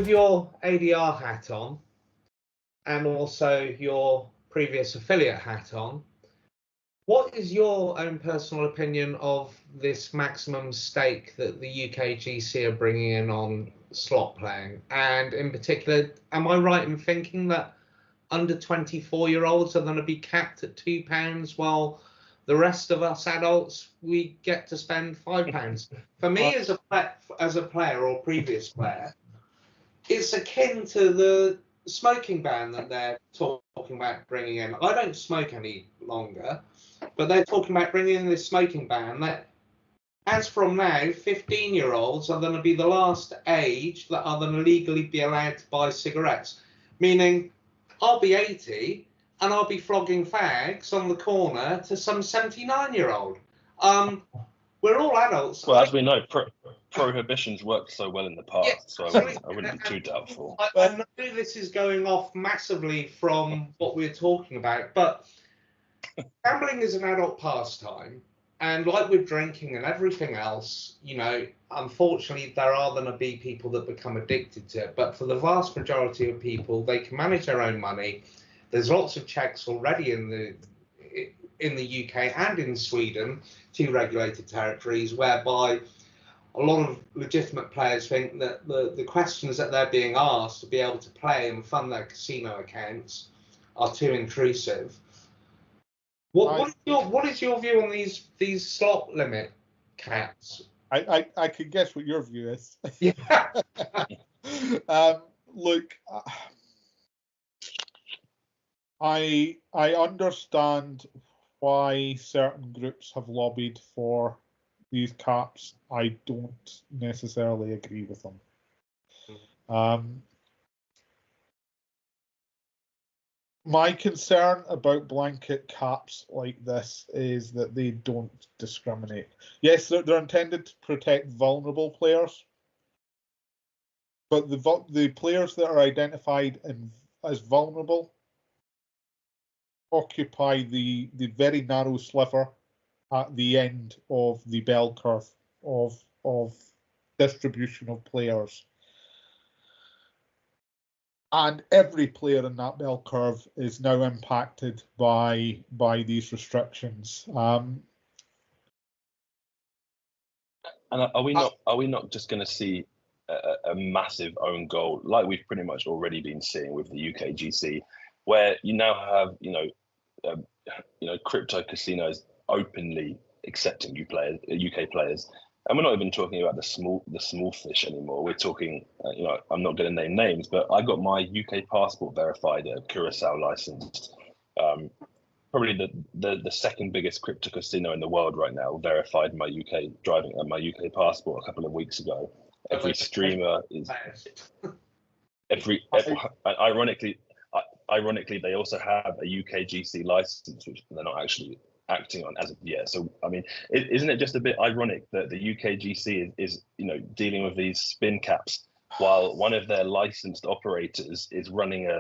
with your ADR hat on and also your previous affiliate hat on, what is your own personal opinion of this maximum stake that the UKGC are bringing in on slot playing? And in particular, am I right in thinking that under 24-year-olds are going to be capped at £2 while the rest of us adults, we get to spend £5? For me, as a player or previous player, it's akin to the smoking ban that they're talking about bringing in. I don't smoke any longer, but they're talking about bringing in this smoking ban that, as from now, 15-year-olds are going to be the last age that are going to legally be allowed to buy cigarettes. Meaning, I'll be 80 and I'll be flogging fags on the corner to some 79-year-old. We're all adults. Well, as we know, prohibition's worked so well in the past, so I wouldn't be too doubtful. I know this is going off massively from what we're talking about, but gambling is an adult pastime, and like with drinking and everything else, you know, unfortunately there are going to be people that become addicted to it, but for the vast majority of people, they can manage their own money. There's lots of checks already in the UK and in Sweden, two regulated territories, whereby a lot of legitimate players think that the questions that they're being asked to be able to play and fund their casino accounts are too intrusive. What is your view on these slot limit caps? I could guess what your view is. Yeah. Look, I understand why certain groups have lobbied for these caps. I don't necessarily agree with them. My concern about blanket caps like this is that they don't discriminate. Yes, they're intended to protect vulnerable players, but the players that are identified as vulnerable occupy the very narrow sliver at the end of the bell curve of distribution of players. And every player in that bell curve is now impacted by these restrictions. And are we not just going to see a massive own goal like we've pretty much already been seeing with the UKGC, where you now have crypto casinos openly accepting UK players, and we're not even talking about the small fish anymore. We're talking, I'm not going to name names, but I got my UK passport verified at Curacao licensed. Probably the second biggest crypto casino in the world right now verified my UK passport a couple of weeks ago. Every streamer is Ironically, they also have a UKGC license, which they're not actually acting on as of yet. So, I mean, isn't it just a bit ironic that the UKGC is dealing with these spin caps while one of their licensed operators is running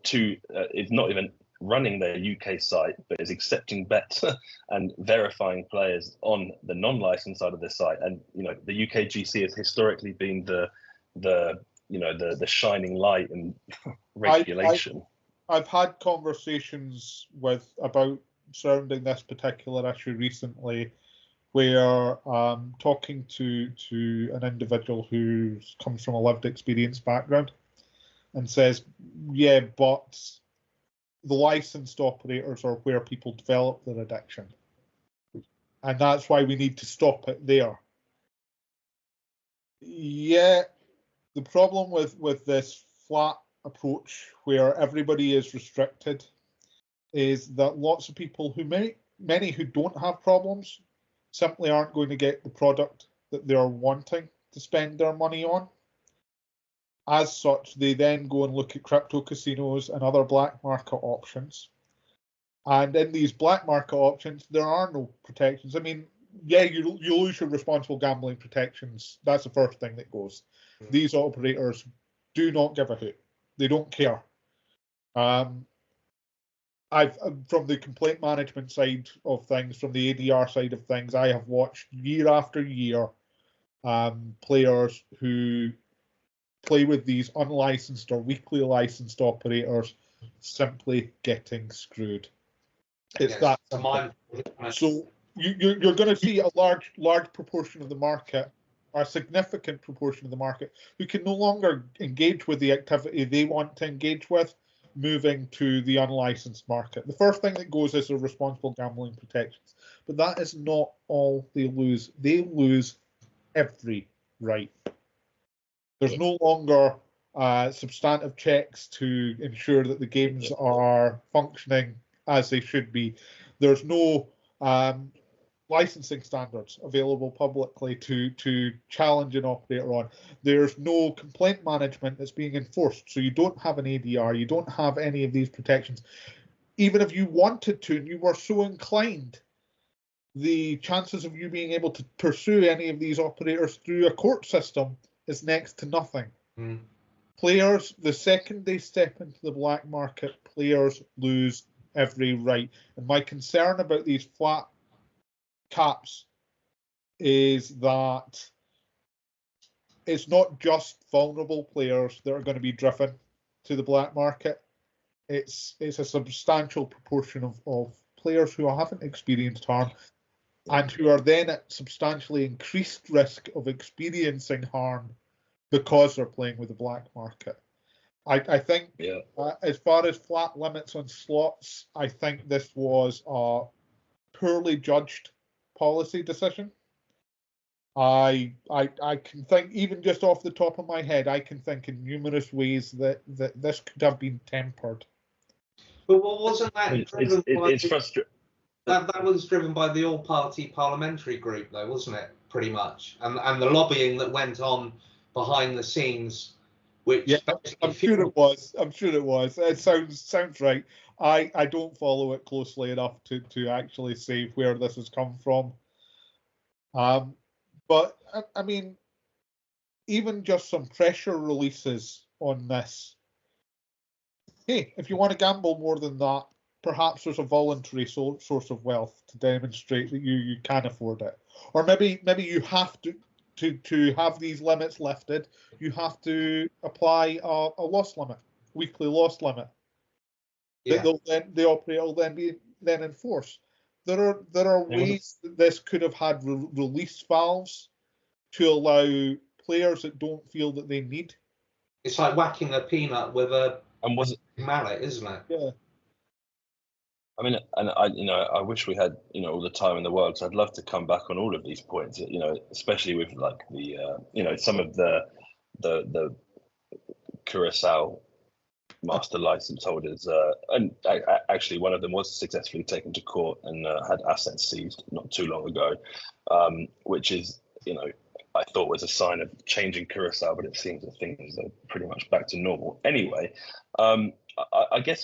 is not even running their UK site, but is accepting bets and verifying players on the non-licensed side of the site. And the UKGC has historically been the shining light in regulation. I've had conversations about surrounding this particular issue recently, where talking to an individual who comes from a lived experience background and says, yeah, but the licensed operators are where people develop their addiction, and that's why we need to stop it there. Yeah, the problem with this flat approach where everybody is restricted is that lots of people many who don't have problems simply aren't going to get the product that they're wanting to spend their money on. As such, they then go and look at crypto casinos and other black market options. And in these black market options, there are no protections. I mean, yeah, you lose your responsible gambling protections. That's the first thing that goes. These operators do not give a hoot. They don't care. From the complaint management side of things, from the ADR side of things, I have watched year after year players who play with these unlicensed or weakly licensed operators simply getting screwed. It's that simple. So you're going to see a large proportion of the market, or a significant proportion of the market, who can no longer engage with the activity they want to engage with, moving to the unlicensed market. The first thing that goes is the responsible gambling protections, but that is not all they lose. They lose every right. There's no longer substantive checks to ensure that the games are functioning as they should be. There's no licensing standards available publicly to challenge an operator on. There's no complaint management that's being enforced, so you don't have an ADR, you don't have any of these protections. Even if you wanted to and you were so inclined, the chances of you being able to pursue any of these operators through a court system is next to nothing. Players, the second they step into the black market, players lose every right. And my concern about these flat caps is that it's not just vulnerable players that are going to be driven to the black market. It's a substantial proportion of players who haven't experienced harm and who are then at substantially increased risk of experiencing harm because they're playing with the black market. I think as far as flat limits on slots, I think this was a poorly judged policy decision. I can think, even just off the top of my head, I can think in numerous ways that this could have been tempered. But what wasn't that driven by? It's frustrating. That was driven by the all-party parliamentary group, though, wasn't it? Pretty much, and the lobbying that went on behind the scenes, which I'm sure it was. It sounds right. I don't follow it closely enough to actually say where this has come from. But I mean, even just some pressure releases on this. Hey, if you want to gamble more than that, perhaps there's a voluntary source of wealth to demonstrate that you can afford it. Or maybe you have to have these limits lifted, you have to apply a loss limit, weekly loss limit. Yeah. The operator will then enforce. There are ways that this could have had release valves to allow players that don't feel that they need. It's like whacking a peanut with a mallet, isn't it? Yeah. I mean, and I wish we had, all the time in the world. So I'd love to come back on all of these points, especially with like the, some of the Curacao master license holders. And actually, one of them was successfully taken to court and had assets seized not too long ago, which is, I thought was a sign of change in Curacao, but it seems that things are pretty much back to normal. Anyway, I guess,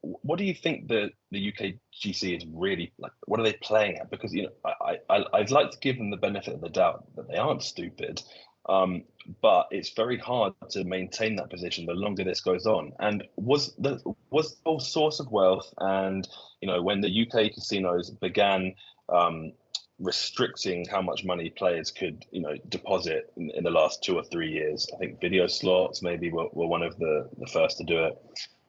what do you think the UKGC is really like? What are they playing at? Because I'd like to give them the benefit of the doubt that they aren't stupid, but it's very hard to maintain that position the longer this goes on. And was the whole source of wealth, and when the UK casinos began restricting how much money players could deposit in the last 2 or 3 years, I think video slots maybe were one of the first to do it.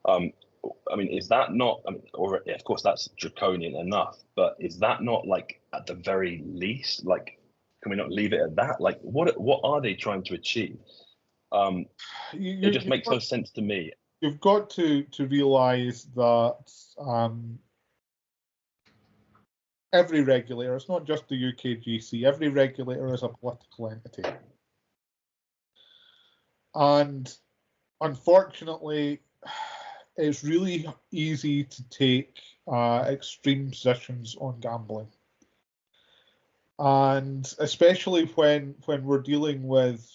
I mean, is that not, or of course that's draconian enough, but is that not like at the very least, like, can we not leave it at that? Like, what are they trying to achieve? It just makes no sense to me. You've got to realise that every regulator, it's not just the UKGC, every regulator is a political entity. And unfortunately, it's really easy to take extreme positions on gambling. And especially when we're dealing with,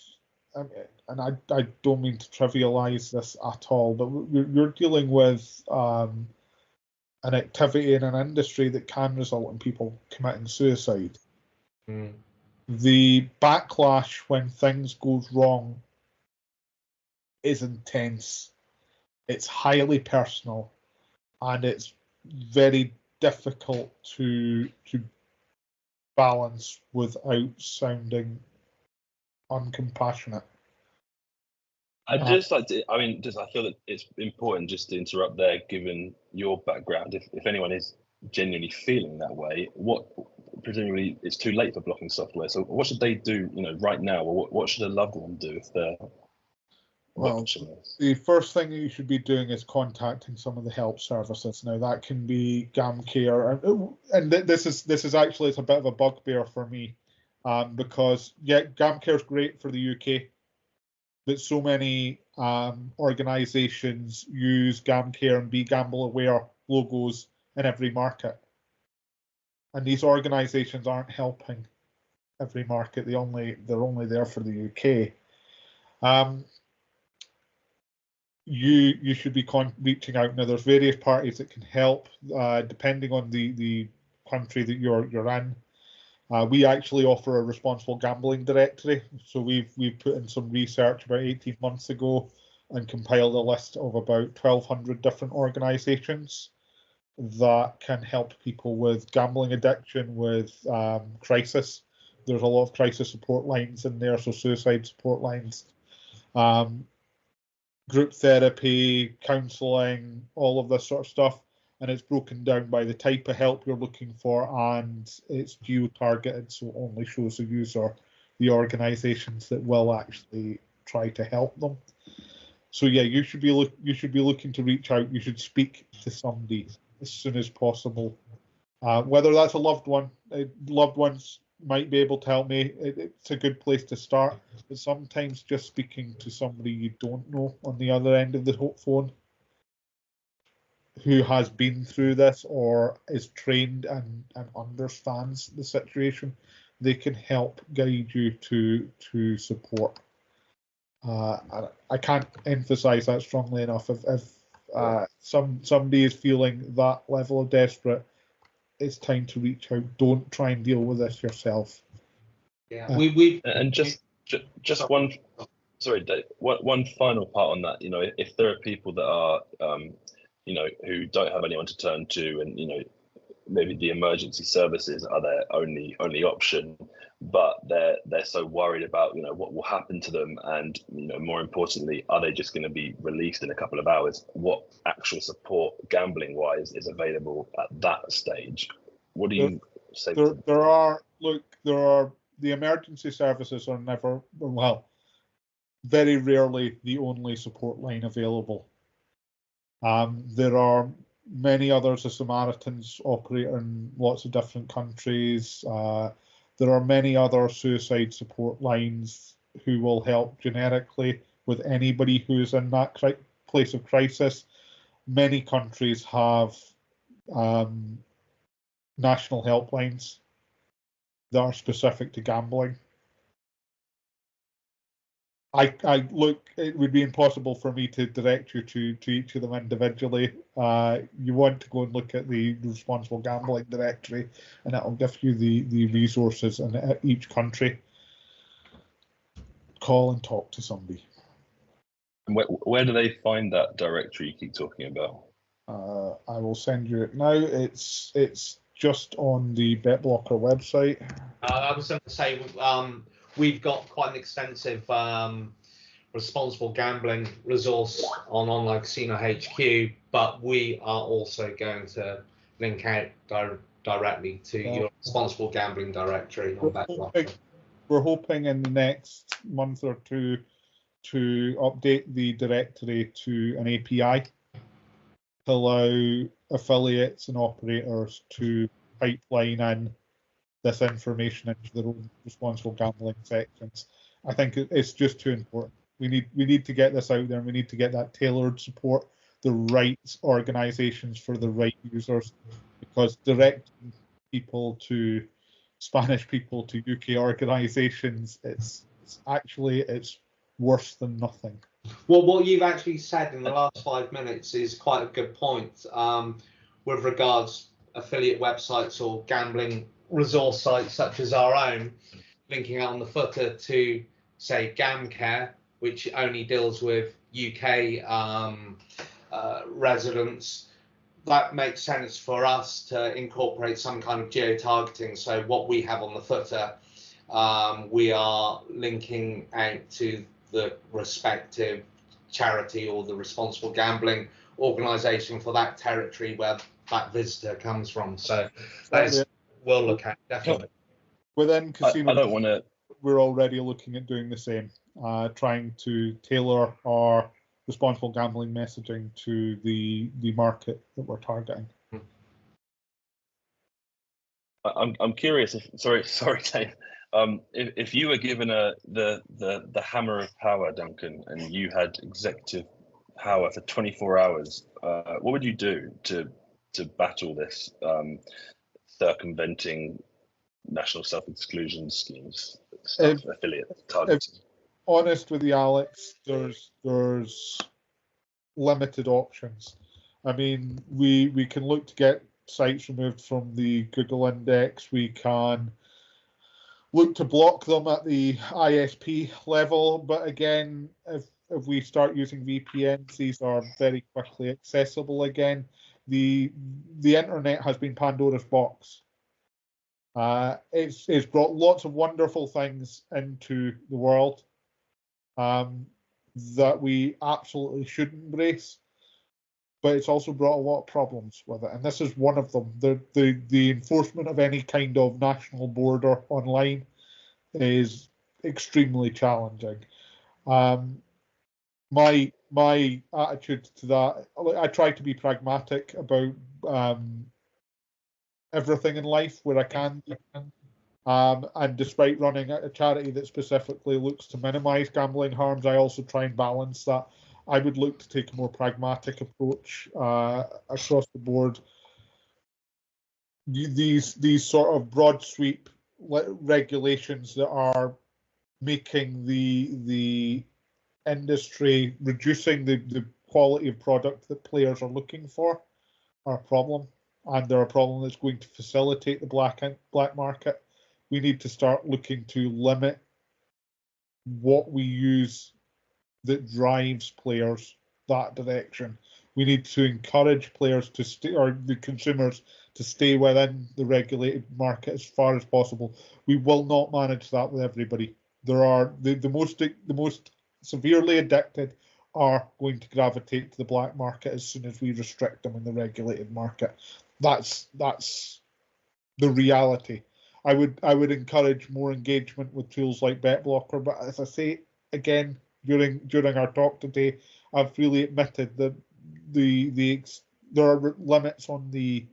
and I don't mean to trivialize this at all, but you're dealing with an activity in an industry that can result in people committing suicide. The backlash when things goes wrong is intense. It's highly personal, and it's very difficult to balance without sounding uncompassionate. I'd just like to, I mean, I feel that it's important just to interrupt there, given your background. If anyone is genuinely feeling that way, presumably it's too late for blocking software. So what should they do, right now, or what should a loved one do if they're watching this? The first thing that you should be doing is contacting some of the help services. Now that can be GamCare, and this is actually, it's a bit of a bugbear for me, because GamCare is great for the UK. But so many organisations use GamCare and Be Gamble Aware logos in every market, and these organisations aren't helping every market. They're only there for the UK. You should be reaching out. Now, there's various parties that can help depending on the country that you're in. We actually offer a responsible gambling directory. So we've put in some research about 18 months ago and compiled a list of about 1,200 different organisations that can help people with gambling addiction, with crisis. There's a lot of crisis support lines in there, so suicide support lines, group therapy, counselling, all of this sort of stuff. And it's broken down by the type of help you're looking for, and it's geo-targeted, so it only shows the user the organisations that will actually try to help them. So yeah, you should be looking to reach out. You should speak to somebody as soon as possible. Whether that's a loved one, loved ones might be able to help me. It's a good place to start. But sometimes just speaking to somebody you don't know on the other end of the phone, who has been through this or is trained and understands the situation, they can help guide you to support. I can't emphasize that strongly enough. If somebody is feeling that level of desperate, it's time to reach out. Don't try and deal with this yourself. Yeah, just one. Sorry, Dave. One final part on that. If there are people that are who don't have anyone to turn to, and maybe the emergency services are their only option, but they're so worried about what will happen to them, and more importantly, are they just going to be released in a couple of hours? What actual support gambling wise is available at that stage? What do you say? There are the emergency services are never, well, very rarely the only support line available. There are many others. The Samaritans operate in lots of different countries. There are many other suicide support lines who will help generically with anybody who is in that place of crisis. Many countries have national helplines that are specific to gambling. It would be impossible for me to direct you to each of them individually. You want to go and look at the Responsible Gambling Directory, and that will give you the resources in each country. Call and talk to somebody. And where do they find that directory you keep talking about? I will send you it now. It's just on the BetBlocker website. I was going to say, we've got quite an extensive responsible gambling resource on Online Casino HQ, but we are also going to link out directly to your responsible gambling directory on BetBlocker. We're hoping in the next month or two to update the directory to an API to allow affiliates and operators to pipeline in this information into their own responsible gambling sections. I think it's just too important. We need to get this out there, and we need to get that tailored support, the right organisations for the right users, because directing people to Spanish people to UK organisations, it's worse than nothing. Well, what you've actually said in the last 5 minutes is quite a good point with regards affiliate websites or gambling resource sites such as our own, linking out on the footer to, say, GamCare, which only deals with UK residents. That makes sense for us to incorporate some kind of geo-targeting. So what we have on the footer, we are linking out to the respective charity or the responsible gambling organisation for that territory where that visitor comes from. So that's we'll look at definitely. Within casino, I don't want to. We're already looking at doing the same, trying to tailor our responsible gambling messaging to the market that we're targeting. I'm curious. Sorry, Dave. If you were given the hammer of power, Duncan, and you had executive power for 24 hours, what would you do to battle this circumventing national self-exclusion schemes stuff, affiliate targeting? Honest with you, Alex, there's limited options. I mean, we can look to get sites removed from the Google index. We can look to block them at the ISP level, but again, if we start using VPNs, these are very quickly accessible again. The internet has been Pandora's box. It's brought lots of wonderful things into the world that we absolutely should embrace, but it's also brought a lot of problems with it, and this is one of them. The enforcement of any kind of national border online is extremely challenging. My attitude to that, I try to be pragmatic about everything in life where I can. And despite running a charity that specifically looks to minimise gambling harms, I also try and balance that. I would look to take a more pragmatic approach across the board. These sort of broad sweep regulations that are making the industry, reducing the quality of product that players are looking for, are a problem, and they're a problem that's going to facilitate the black market. We need to start looking to limit what we use that drives players that direction. We need to encourage players to stay, or the consumers to stay within the regulated market as far as possible. We will not manage that with everybody. There are the most severely addicted are going to gravitate to the black market as soon as we restrict them in the regulated market. That's the reality. I would encourage more engagement with tools like BetBlocker, but as I say again during our talk today, I've really admitted that there are limits on the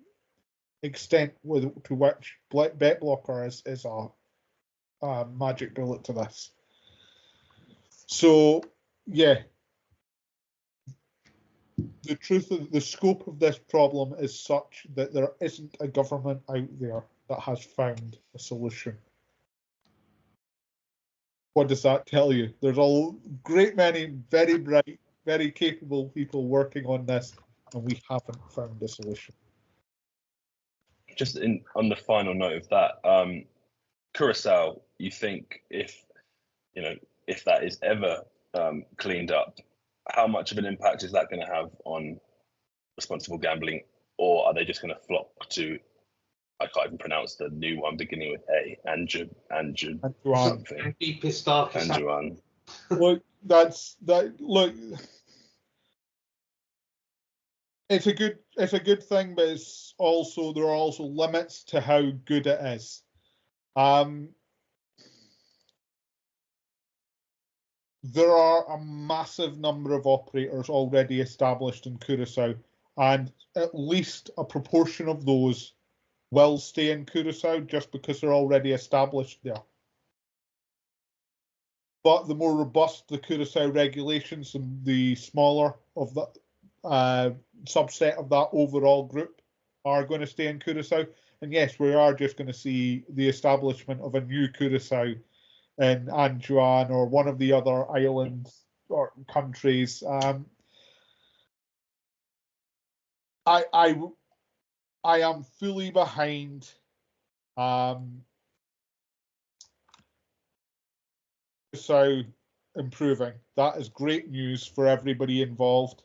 extent to which BetBlocker is a magic bullet to this. So yeah, the truth of the scope of this problem is such that there isn't a government out there that has found a solution. What does that tell you? There's a great many very bright, very capable people working on this, and we haven't found a solution. Just on the final note of that, Curacao, you think if that is ever cleaned up, how much of an impact is that going to have on responsible gambling, or are they just going to flock to, I can't even pronounce the new one beginning with A, something. Anjuan. Look, look, it's a good thing, but there are also limits to how good it is. There are a massive number of operators already established in Curacao, and at least a proportion of those will stay in Curacao just because they're already established there. But the more robust the Curacao regulations and the smaller of the subset of that overall group are going to stay in Curacao. And yes, we are just going to see the establishment of a new Curacao in Anjuan or one of the other islands or countries. I am fully behind so improving. That is great news for everybody involved.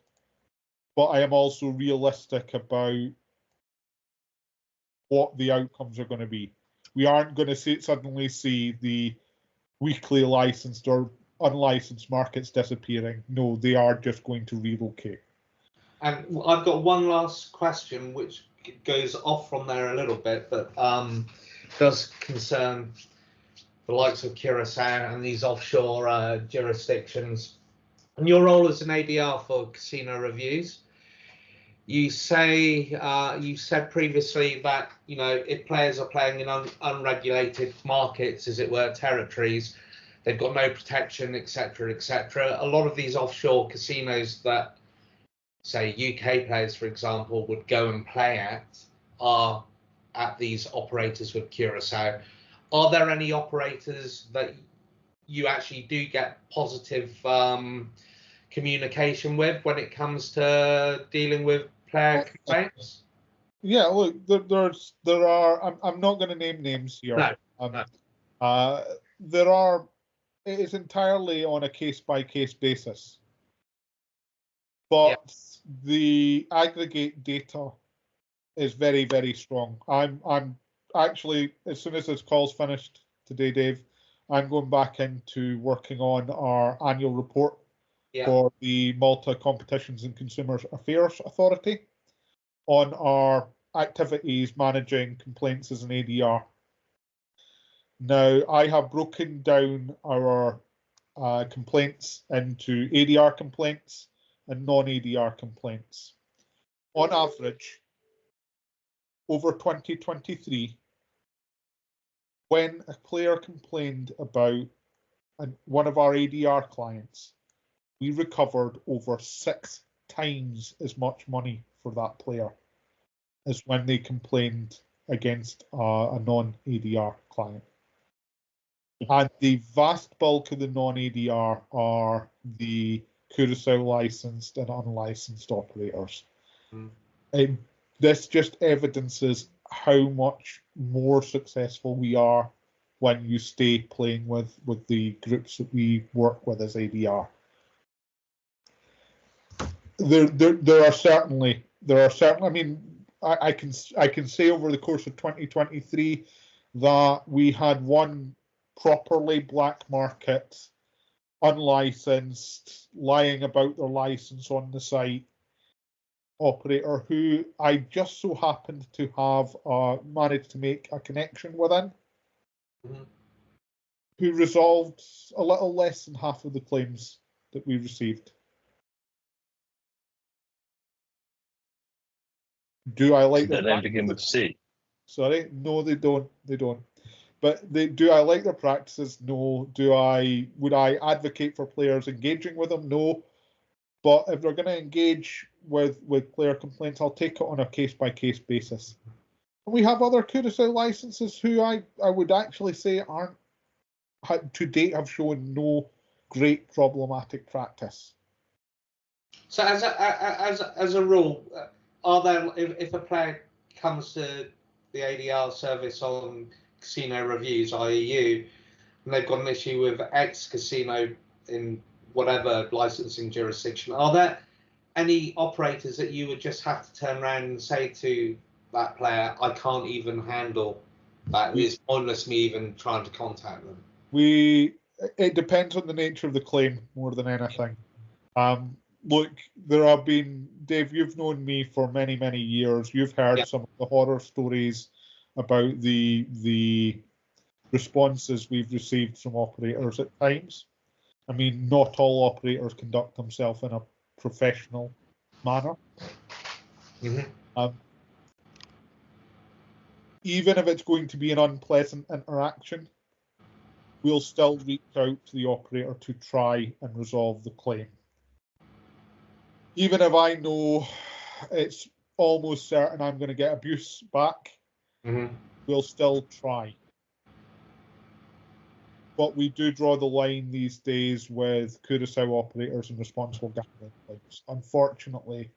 But I am also realistic about what the outcomes are going to be. We aren't going to suddenly see the weekly licensed or unlicensed markets disappearing. No, they are just going to relocate. And I've got one last question, which goes off from there a little bit, but does concern the likes of Curacao and these offshore jurisdictions. And your role as an ADR for casino reviews, you said previously that, you know, if players are playing in unregulated markets, as it were, territories, they've got no protection, etc., etc. A lot of these offshore casinos that, say, UK players, for example, would go and play at are at these operators with Curacao. Are there any operators that you actually do get positive communication with when it comes to dealing with player complaints? Yeah, look, there are. I'm not going to name names here. No. There are. It is entirely on a case-by-case basis, but the aggregate data is very, very strong. I'm actually, as soon as this call's finished today, Dave, I'm going back into working on our annual report for the Malta Competitions and Consumer Affairs Authority on our activities managing complaints as an ADR. Now, I have broken down our complaints into ADR complaints and non-ADR complaints. On average, over 2023, when a player complained about one of our ADR clients, we recovered over 6 times as much money for that player as when they complained against a non-ADR client. And the vast bulk of the non-ADR are the Curacao licensed and unlicensed operators. This just evidences how much more successful we are when you stay playing with the groups that we work with as ADR. There are certainly. I mean, I can say over the course of 2023 that we had one properly black market, unlicensed, lying about their license on the site operator who I just so happened to have managed to make a connection within, who resolved a little less than half of the claims that we received. Do I like their practices? They begin with C. Sorry, no, they don't. They don't. But do I like their practices? No. Would I advocate for players engaging with them? No. But if they're going to engage with player complaints, I'll take it on a case-by-case basis. And we have other Curacao licenses who I would actually say to date have shown no great problematic practice. So as a rule, are there, if a player comes to the ADR service on casino reviews, i.e. you, and they've got an issue with X casino in whatever licensing jurisdiction, are there any operators that you would just have to turn around and say to that player, I can't even handle that, it's pointless me even trying to contact them? It depends on the nature of the claim more than anything. Look, there have been, Dave, you've known me for many, many years. You've heard some of the horror stories about the responses we've received from operators at times. I mean, not all operators conduct themselves in a professional manner. Even if it's going to be an unpleasant interaction, we'll still reach out to the operator to try and resolve the claim. Even if I know it's almost certain I'm going to get abuse back, we'll still try. But we do draw the line these days with Curacao operators and responsible gambling claims. Unfortunately,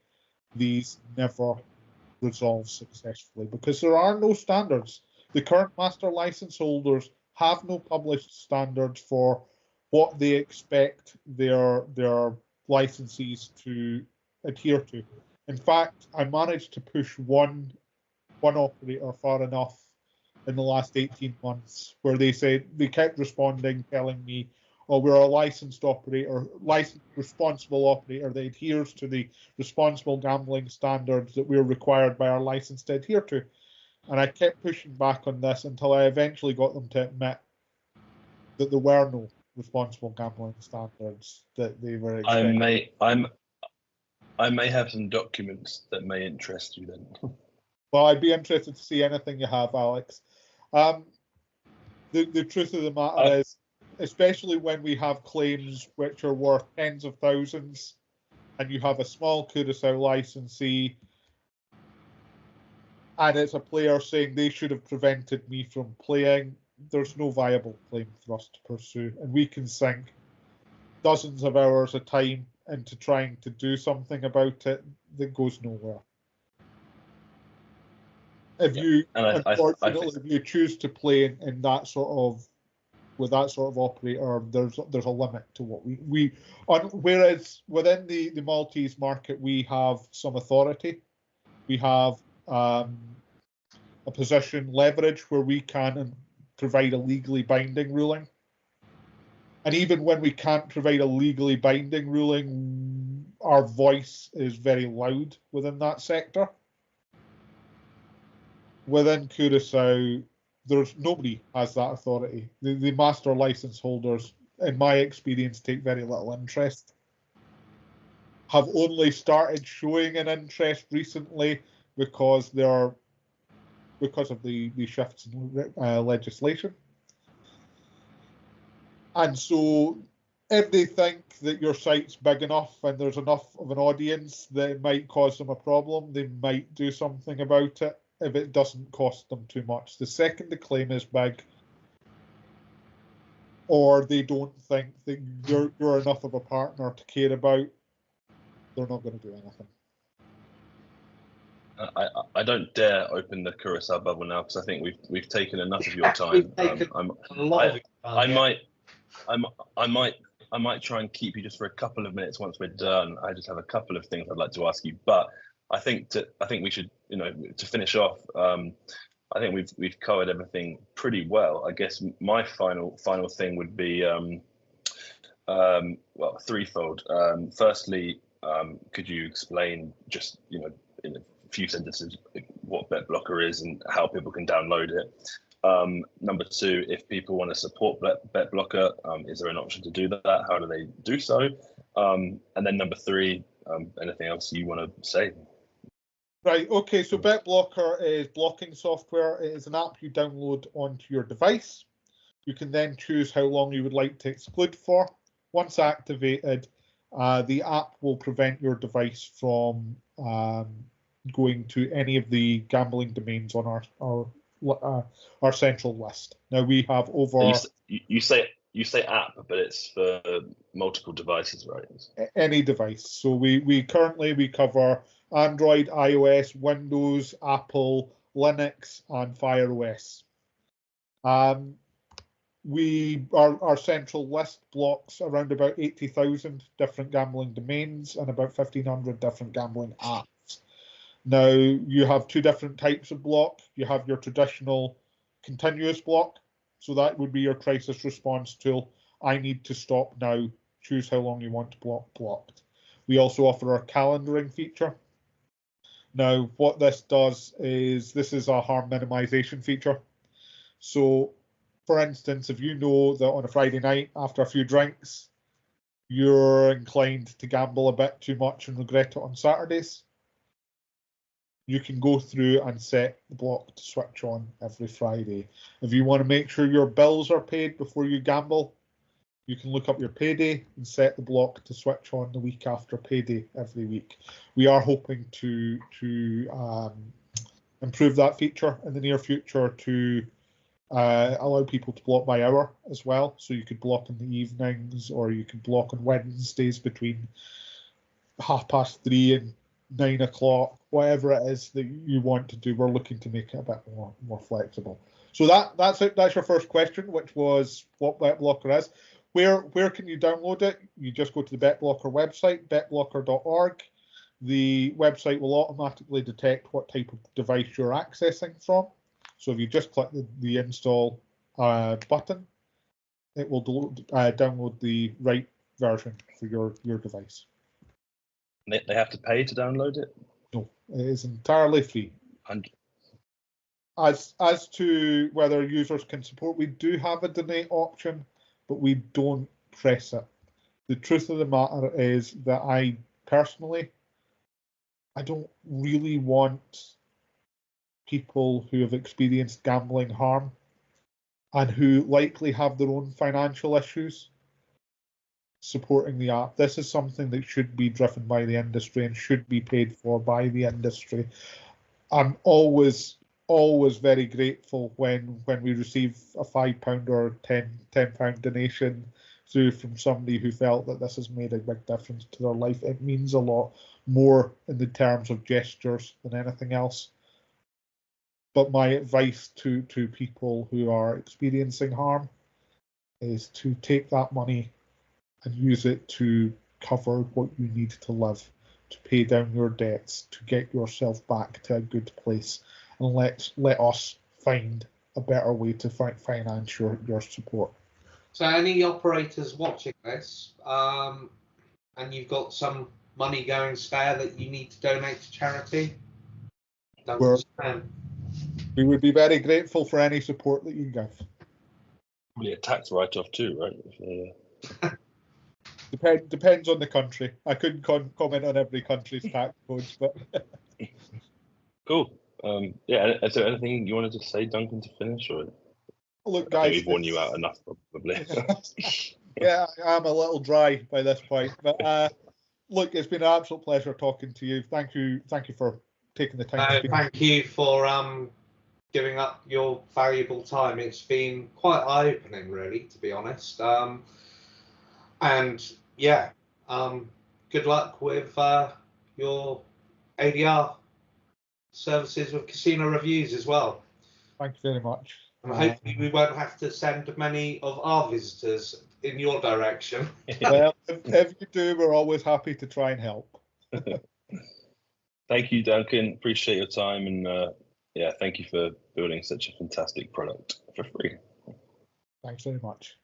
these never resolve successfully because there are no standards. The current master license holders have no published standards for what they expect their licensees to adhere to. In fact, I managed to push one operator far enough in the last 18 months where they said, they kept responding, telling me, or we're a licensed operator, licensed responsible operator that adheres to the responsible gambling standards that we're required by our license to adhere to. And I kept pushing back on this until I eventually got them to admit that there were no responsible gambling standards that they were expecting. I may have some documents that may interest you then. Well, I'd be interested to see anything you have, Alex. The truth of the matter is, especially when we have claims which are worth tens of thousands, and you have a small Curacao licensee, and it's a player saying they should have prevented me from playing, there's no viable claim for us to pursue. And we can sink dozens of hours of time into trying to do something about it that goes nowhere. If you, unfortunately, if you choose to play in that sort of, with that sort of operator, there's a limit to what we whereas within the Maltese market we have some authority, we have a position leverage where we can provide a legally binding ruling, and even when we can't provide a legally binding ruling, our voice is very loud within that sector. Within Curacao, there's nobody has that authority. The master license holders, in my experience, take very little interest. Have only started showing an interest recently because of the shifts in legislation. And so, if they think that your site's big enough and there's enough of an audience that it might cause them a problem, they might do something about it if it doesn't cost them too much. The second the claim is big, or they don't think that you're enough of a partner to care about, they're not going to do anything. I don't dare open the Curacao bubble now because I think we've taken enough of your time. I might try and keep you just for a couple of minutes once we're done. I just have a couple of things I'd like to ask you, but I think we should, to finish off. I think we've covered everything pretty well. I guess my final thing would be threefold. Firstly, could you explain just in a few sentences what BetBlocker is and how people can download it? Number two, if people want to support BetBlocker, is there an option to do that? How do they do so? And then number three, anything else you want to say? Right, okay, so BetBlocker is blocking software. It is an app you download onto your device. You can then choose how long you would like to exclude for. Once activated, the app will prevent your device from going to any of the gambling domains on our central list. Now we have over. You say app, but it's for multiple devices, right? Any device. So we currently cover Android, iOS, Windows, Apple, Linux, and Fire OS. Our central list blocks around about 80,000 different gambling domains and about 1,500 different gambling apps. Now, you have two different types of block. You have your traditional continuous block. So that would be your crisis response tool. I need to stop now. Choose how long you want to block blocked. We also offer our calendaring feature. Now, what this does is this is a harm minimization feature. So, for instance, if you know that on a Friday night after a few drinks, you're inclined to gamble a bit too much and regret it on Saturdays, you can go through and set the block to switch on every Friday. If you want to make sure your bills are paid before you gamble, you can look up your payday and set the block to switch on the week after payday every week. We are hoping to improve that feature in the near future to allow people to block by hour as well. So you could block in the evenings, or you could block on Wednesdays between 3:30 and 9 o'clock, whatever it is that you want to do. We're looking to make it a bit more flexible. So that's it. That's your first question, which was what BetBlocker is. Where can you download it? You just go to the BetBlocker website, betblocker.org. The website will automatically detect what type of device you're accessing from. So if you just click the install button, it will download the right version for your device. They have to pay to download it? No, it is entirely free. And As to whether users can support, we do have a donate option, but we don't press it. The truth of the matter is that I personally, I don't really want people who have experienced gambling harm and who likely have their own financial issues supporting the app. This is something that should be driven by the industry and should be paid for by the industry. I'm always very grateful when we receive a £5 or £10 donation through from somebody who felt that this has made a big difference to their life. It means a lot more in the terms of gestures than anything else. But my advice to people who are experiencing harm is to take that money and use it to cover what you need to live, to pay down your debts, to get yourself back to a good place, and let us find a better way to finance your support. So any operators watching this, and you've got some money going spare that you need to donate to charity, we would be very grateful for any support that you give. probably a tax write-off too, right? Depends on the country. I couldn't comment on every country's tax codes, but cool. Yeah. Is there anything you wanted to say, Duncan, to finish, or? Look, I guys, think we've worn you out enough, probably. Yeah, I'm a little dry by this point, but look, it's been an absolute pleasure talking to you. Thank you for taking the time to speak. Thank you for giving up your valuable time. It's been quite eye-opening, really, to be honest. And yeah, good luck with your ADR services with casino reviews as well. Thank you very much. And hopefully we won't have to send many of our visitors in your direction. Well, if you do, we're always happy to try and help. Thank you, Duncan. Appreciate your time, and yeah, thank you for building such a fantastic product for free. Thanks very much.